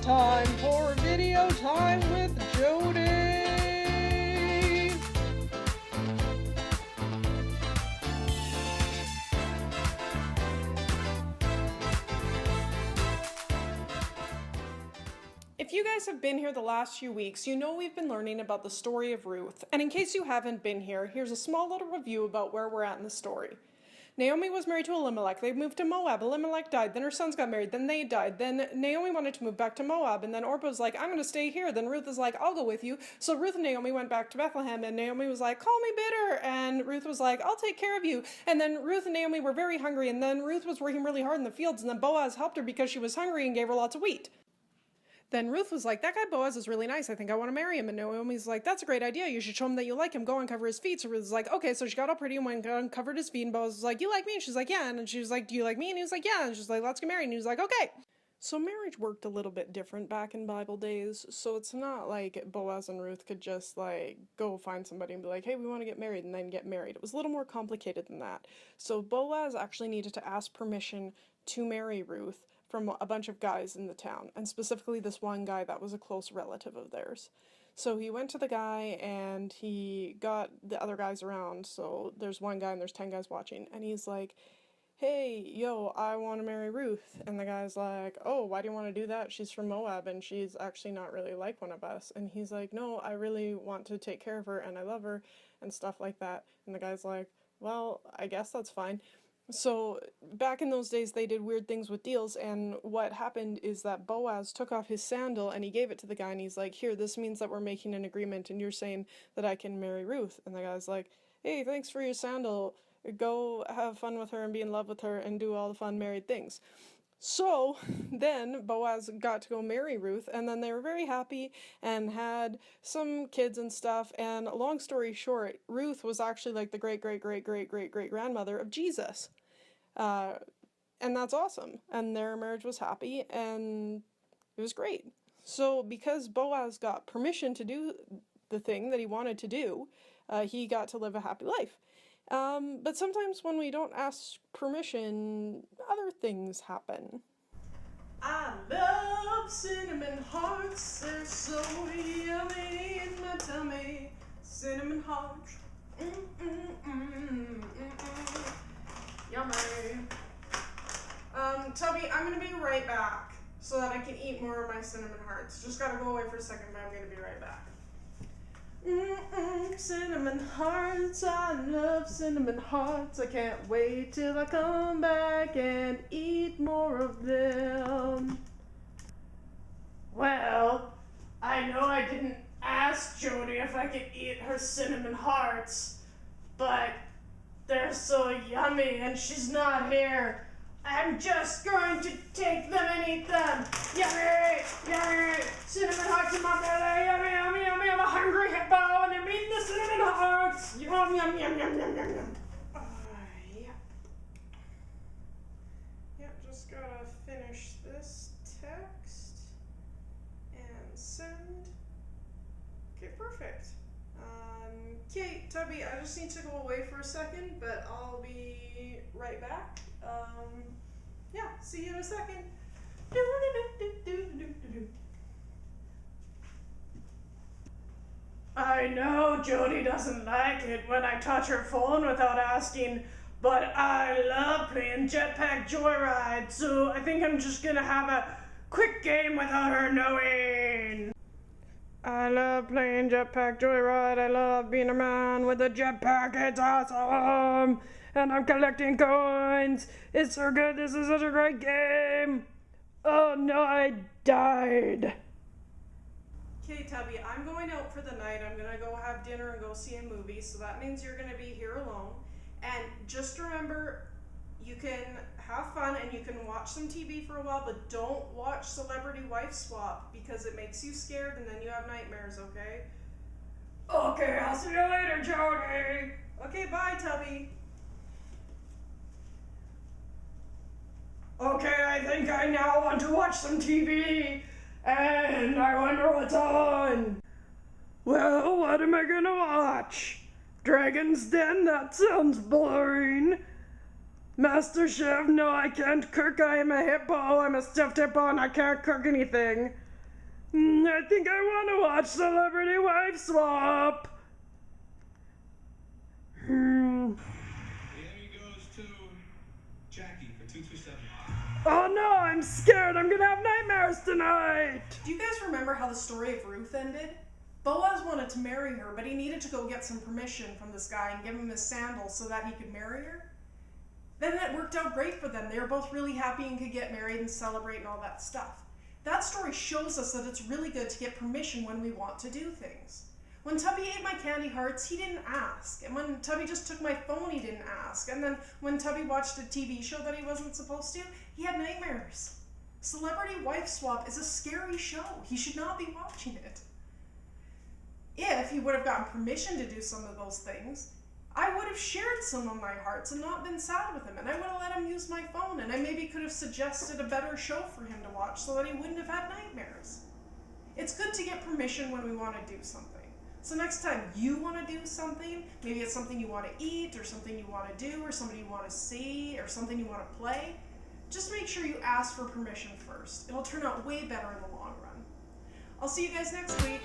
time for video time with Jodi. If you guys have been here the last few weeks, you know we've been learning about the story of Ruth. And in case you haven't been here, here's a small little review about where we're at in the story. Naomi was married to Elimelech. They moved to Moab. Elimelech died. Then her sons got married. Then they died. Then Naomi wanted to move back to Moab. And then Orpah was like, I'm going to stay here. Then Ruth is like, I'll go with you. So Ruth and Naomi went back to Bethlehem. And Naomi was like, call me bitter. And Ruth was like, I'll take care of you. And then Ruth and Naomi were very hungry. And then Ruth was working really hard in the fields. And then Boaz helped her because she was hungry and gave her lots of wheat. Then Ruth was like, that guy Boaz is really nice. I think I want to marry him. And Naomi's like, that's a great idea. You should show him that you like him. Go and cover his feet. So Ruth was like, okay. So she got all pretty and went and covered his feet. And Boaz was like, you like me? And she's like, yeah. And she was like, do you like me? And he was like, yeah. And she's like, let's get married. And he was like, okay. So marriage worked a little bit different back in Bible days. So it's not like Boaz and Ruth could just like go find somebody and be like, hey, we want to get married, and then get married. It was a little more complicated than that. So Boaz actually needed to ask permission to marry Ruth from a bunch of guys in the town, and specifically this one guy that was a close relative of theirs. So he went to the guy and he got the other guys around. So there's one guy and there's 10 guys watching, and he's like, hey, yo, I want to marry Ruth. And the guy's like, oh, why do you want to do that? She's from Moab and she's actually not really like one of us. And he's like, no, I really want to take care of her and I love her and stuff like that. And the guy's like, well, I guess that's fine. So back in those days, they did weird things with deals, and what happened is that Boaz took off his sandal and he gave it to the guy, and he's like, here, this means that we're making an agreement and you're saying that I can marry Ruth. And the guy's like, hey, thanks for your sandal. Go have fun with her and be in love with her and do all the fun married things. So then Boaz got to go marry Ruth, and then they were very happy and had some kids and stuff. And long story short, Ruth was actually like the great-great-great-great-great-great-grandmother of Jesus. And that's awesome. And their marriage was happy and it was great. So because Boaz got permission to do the thing that he wanted to do, he got to live a happy life. But sometimes when we don't ask permission, other things happen. I love cinnamon hearts, they're so yummy in my tummy. Cinnamon hearts, yummy. Tubby, I'm gonna be right back so that I can eat more of my cinnamon hearts. Just gotta go away for a second, but I'm gonna be right back. Cinnamon hearts, I love cinnamon hearts. I can't wait till I come back and eat more of them. Well, I know I didn't ask Jodi if I could eat her cinnamon hearts, but they're so yummy and she's not here. I'm just going to take them and eat them. Yummy, yummy, cinnamon hearts in my belly. Yummy, yummy, yummy. I'm a hungry hippo and I'm eating the cinnamon hearts. Yum, yum, yum, yum, yum, yum, yum. Yeah. Yeah, just gotta finish this text and send. Okay, perfect. Okay, Tubby, I just need to go away for a second, but I'll be right back. Yeah, see you in a second. I know Jodi doesn't like it when I touch her phone without asking, but I love playing Jetpack Joyride, so I think I'm just gonna have a quick game without her knowing. I love playing Jetpack Joyride. I love being a man with a jetpack. It's awesome. And I'm collecting coins. It's so good. This is such a great game. Oh no, I died. Okay, Tubby, I'm going out for the night. I'm going to go have dinner and go see a movie. So that means you're going to be here alone. And just remember, you can have fun and you can watch some TV for a while, but don't watch Celebrity Wife Swap because it makes you scared and then you have nightmares, okay? Okay, I'll see you later, Jodi. Okay, bye, Tubby. Okay, I think I now want to watch some TV, and I wonder what's on. Well, what am I gonna watch? Dragon's Den? That sounds boring. Master Chef? No, I can't cook. I am a hippo. I'm a stuffed hippo and I can't cook anything. I think I want to watch Celebrity Wife Swap. The Emmy goes to Jackie for 227. Oh no, I'm scared. I'm gonna have nightmares tonight. Do you guys remember how the story of Ruth ended? Boaz wanted to marry her, but he needed to go get some permission from this guy and give him his sandals so that he could marry her. Then that worked out great for them. They were both really happy and could get married and celebrate and all that stuff. That story shows us that it's really good to get permission when we want to do things. When Tubby ate my candy hearts, he didn't ask. And when Tubby just took my phone, he didn't ask. And then when Tubby watched a TV show that he wasn't supposed to, he had nightmares. Celebrity Wife Swap is a scary show. He should not be watching it. If he would have gotten permission to do some of those things, I would have shared some of my hearts and not been sad with him, and I would have let him use my phone, and I maybe could have suggested a better show for him to watch so that he wouldn't have had nightmares. It's good to get permission when we want to do something. So next time you want to do something, maybe it's something you want to eat, or something you want to do, or something you want to see, or something you want to play, just make sure you ask for permission first. It'll turn out way better in the long run. I'll see you guys next week.